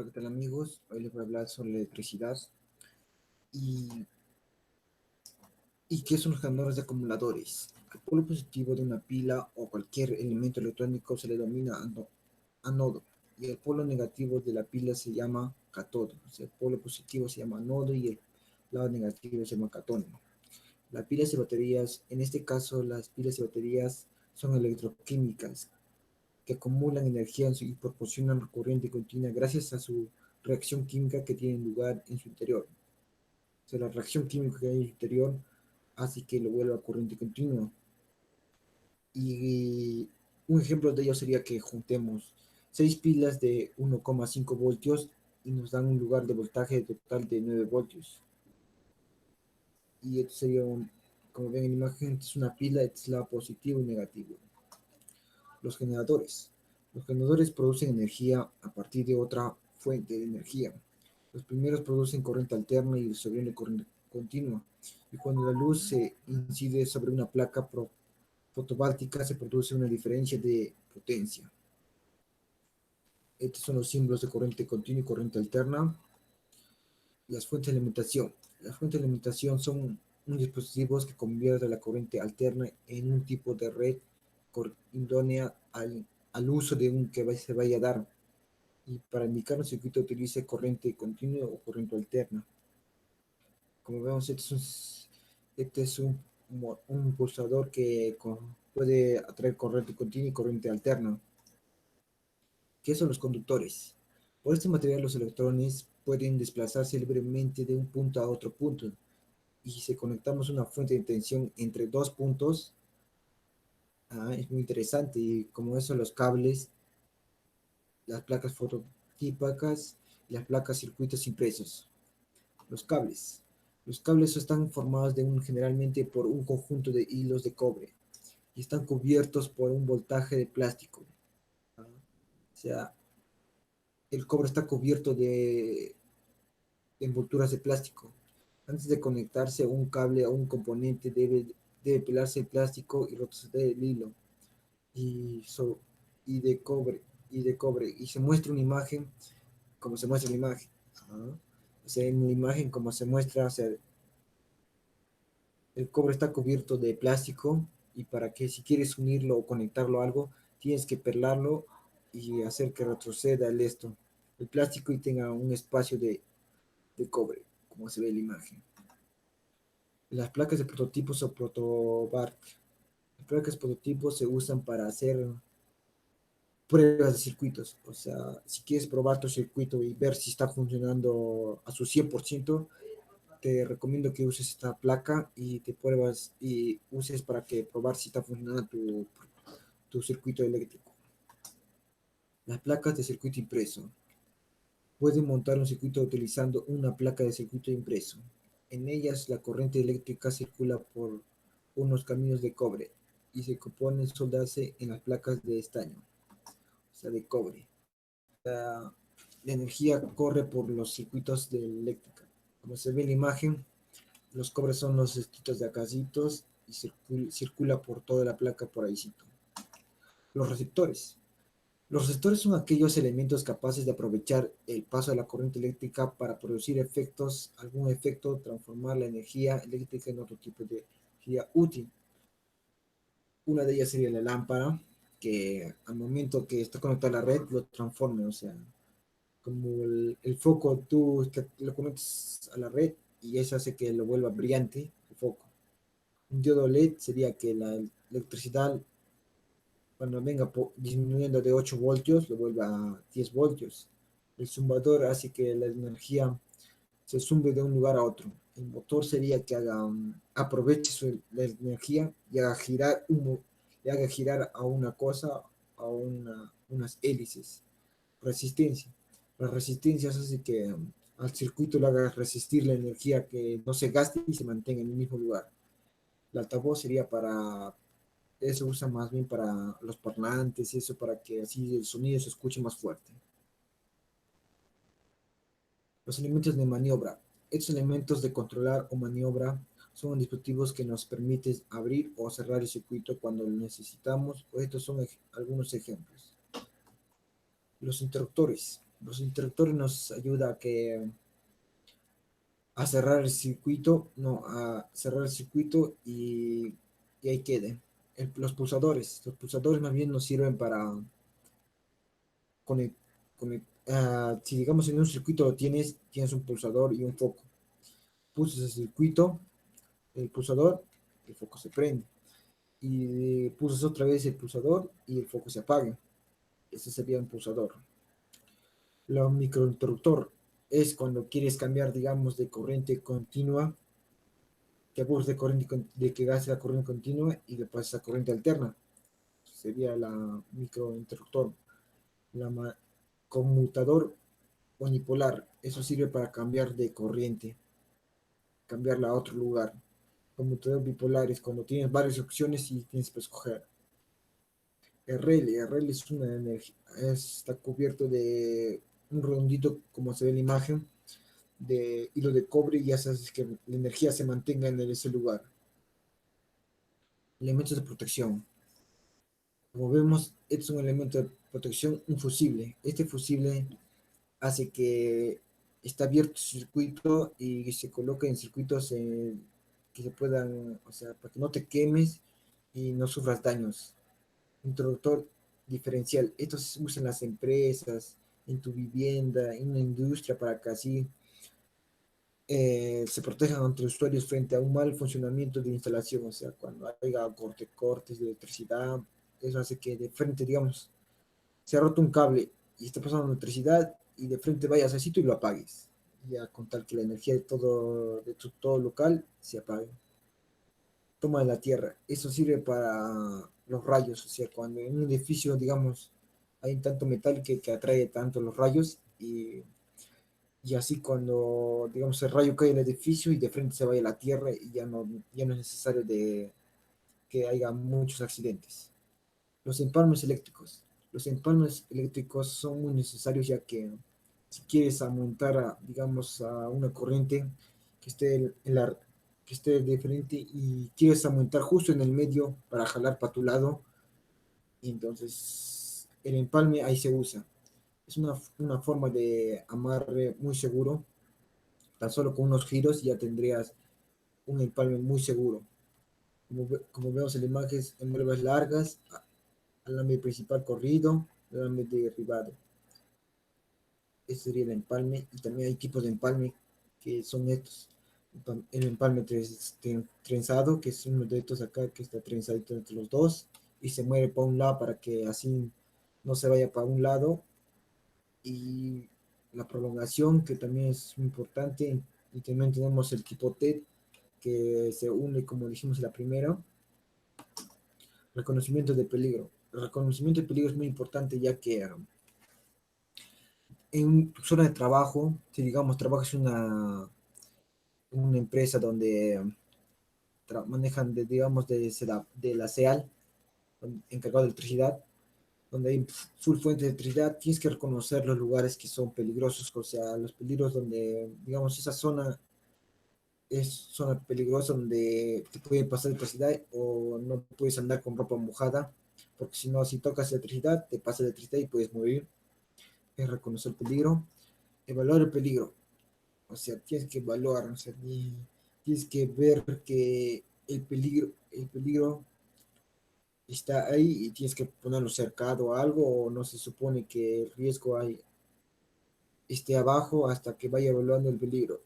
Hola, ¿qué tal amigos? Hoy les voy a hablar sobre la electricidad y, y qué son los generadores de acumuladores. El polo positivo de una pila o cualquier elemento electrónico se le denomina anodo y el polo negativo de la pila se llama catodo. O sea, el polo positivo se llama anodo y el lado negativo se llama catón. Las pilas y baterías, en este caso las pilas y baterías son electroquímicas que acumulan energía y proporcionan corriente continua gracias a su reacción química que tiene lugar en su interior. O sea, la reacción química que hay en su interior hace que lo vuelva corriente continua. Y un ejemplo de ello sería que juntemos 6 pilas de 1,5 voltios y nos dan un lugar de voltaje total de 9 voltios. Y esto sería, como ven en la imagen, es una pila, es lado positivo y negativo. Los generadores. Los generadores producen energía a partir de otra fuente de energía. Los primeros producen corriente alterna y el segundo corriente continua. Y cuando la luz se incide sobre una placa fotovoltaica se produce una diferencia de potencia. Estos son los símbolos de corriente continua y corriente alterna. Las fuentes de alimentación. Las fuentes de alimentación son unos dispositivos que convierten la corriente alterna en un tipo de red idónea al uso de un que se vaya a dar. Y para indicar un circuito utilice corriente continua o corriente alterna. Como vemos, este es un pulsador que puede atraer corriente continua y corriente alterna. ¿Qué son los conductores? Por este material los electrones pueden desplazarse libremente de un punto a otro punto. Y si conectamos una fuente de tensión entre dos puntos, es muy interesante. Y como eso, los cables, las placas fototípicas y las placas circuitos impresos. Los cables. Los cables están formados generalmente por un conjunto de hilos de cobre y están cubiertos por un voltaje de plástico. O sea, el cobre está cubierto de envolturas de plástico. Antes de conectarse un cable a un componente debe pelarse el plástico y retroceder el hilo y, y de cobre y se muestra una imagen como se muestra en la imagen. O sea, en la imagen como se muestra, o sea, el cobre está cubierto de plástico y para que si quieres unirlo o conectarlo a algo, tienes que perlarlo y hacer que retroceda el plástico y tenga un espacio de cobre, como se ve en la imagen. Las placas de prototipos o protobark. Las placas prototipos se usan para hacer pruebas de circuitos. O sea, si quieres probar tu circuito y ver si está funcionando a su 100%, te recomiendo que uses esta placa y te pruebas y uses para que probar si está funcionando tu circuito eléctrico. Las placas de circuito impreso. Pueden montar un circuito utilizando una placa de circuito impreso. En ellas la corriente eléctrica circula por unos caminos de cobre y se compone soldarse en las placas de estaño, o sea, de cobre. La energía corre por los circuitos de eléctrica. Como se ve en la imagen, los cobres son los esquitos de acasitos y circula por toda la placa por ahí. Los receptores. Los receptores son aquellos elementos capaces de aprovechar el paso de la corriente eléctrica para producir algún efecto, transformar la energía eléctrica en otro tipo de energía útil. Una de ellas sería la lámpara, que al momento que está conectada a la red lo transforma, o sea, como el foco, tú lo conectas a la red y eso hace que lo vuelva brillante el foco. Un diodo LED sería que la electricidad, cuando venga disminuyendo de 8 voltios, lo vuelva a 10 voltios. El zumbador hace que la energía se zumbe de un lugar a otro. El motor sería que aproveche la energía y le haga girar a una cosa, a unas hélices. Resistencia. Las resistencias hace que al circuito le haga resistir la energía, que no se gaste y se mantenga en el mismo lugar. El altavoz sería eso usa más bien para los parlantes, eso para que así el sonido se escuche más fuerte. Los elementos de maniobra. Estos elementos de controlar o maniobra son dispositivos que nos permiten abrir o cerrar el circuito cuando lo necesitamos. Estos son algunos ejemplos. Los interruptores. Los interruptores nos ayuda a cerrar el circuito, no, a cerrar el circuito y ahí quede. Los pulsadores más bien nos sirven para conectar, si digamos en un circuito lo tienes un pulsador y un foco. Pulsas el circuito, el pulsador, el foco se prende. Y pulsas otra vez el pulsador y el foco se apaga. Ese sería un pulsador. Lo microinterruptor es cuando quieres cambiar, digamos, de corriente continua, que aburres de corriente de que gaste la corriente continua y le pasas a corriente alterna. Sería la microinterruptor. La conmutador unipolar, eso sirve para cambiar de corriente, cambiarla a otro lugar. Conmutador bipolar es cuando tienes varias opciones y tienes que escoger. RL es una energía, está cubierto de un redondito, como se ve en la imagen, de hilo de cobre y haces que la energía se mantenga en ese lugar. Elementos de protección. Como vemos, este es un elemento de protección, un fusible. Este fusible hace que está abierto el circuito y se coloque en circuitos que se puedan, o sea, para que no te quemes y no sufras daños. Interruptor diferencial. Esto se usa en las empresas, en tu vivienda, en una industria para que así se protejan entre usuarios frente a un mal funcionamiento de instalación. O sea, cuando haya cortes de electricidad, eso hace que de frente, digamos, se ha roto un cable y está pasando electricidad y de frente vayas al sitio y lo apagues. Ya con tal que la energía todo local se apague. Toma de la tierra. Eso sirve para los rayos, o sea, cuando en un edificio, digamos, hay tanto metal que atrae tanto los rayos y así cuando, digamos, el rayo cae en el edificio y de frente se vaya la tierra y ya no es necesario de que haya muchos accidentes. Los empalmes eléctricos. Los empalmes eléctricos son muy necesarios ya que si quieres aumentar, digamos, a una corriente que esté que esté de frente y quieres aumentar justo en el medio para jalar para tu lado, y entonces el empalme ahí se usa. Es una forma de amarre muy seguro. Tan solo con unos giros ya tendrías un empalme muy seguro. Como vemos en la imagen, envuelves largas, alambre principal corrido, alambre derribado. Ese sería el empalme. Y también hay tipos de empalme que son estos. El empalme trenzado, que es uno de estos acá que está trenzadito entre los dos y se mueve para un lado para que así no se vaya para un lado. Y la prolongación, que también es muy importante. Y también tenemos el tipo T, que se une, como dijimos en la primera. Reconocimiento de peligro. El reconocimiento de peligro es muy importante ya que en tu zona de trabajo, si digamos trabajas en una empresa donde manejan, digamos, de la CEAL, encargado de electricidad, donde hay full fuente de electricidad, tienes que reconocer los lugares que son peligrosos, o sea, los peligros donde, digamos, esa zona es zona peligrosa donde te puede pasar electricidad o no puedes andar con ropa mojada, porque si no, si tocas electricidad, te pasa electricidad y puedes morir. Es reconocer el peligro, evaluar el peligro. O sea, tienes que evaluar, o sea, tienes que ver que el peligro está ahí y tienes que ponerlo cercado a algo o no se supone que el riesgo esté abajo hasta que vaya evaluando el peligro.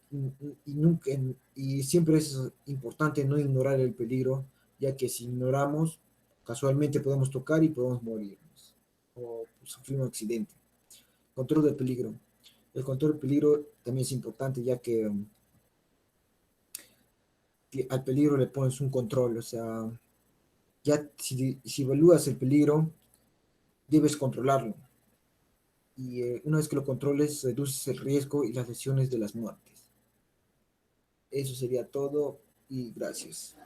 Nunca, y siempre es importante no ignorar el peligro, ya que si ignoramos, casualmente podemos tocar y podemos morirnos o sufrir un accidente. Control del peligro. El control del peligro también es importante, ya que al peligro le pones un control, o sea, ya si evalúas el peligro, debes controlarlo. Y una vez que lo controles, reduces el riesgo y las lesiones de las muertes. Eso sería todo y gracias.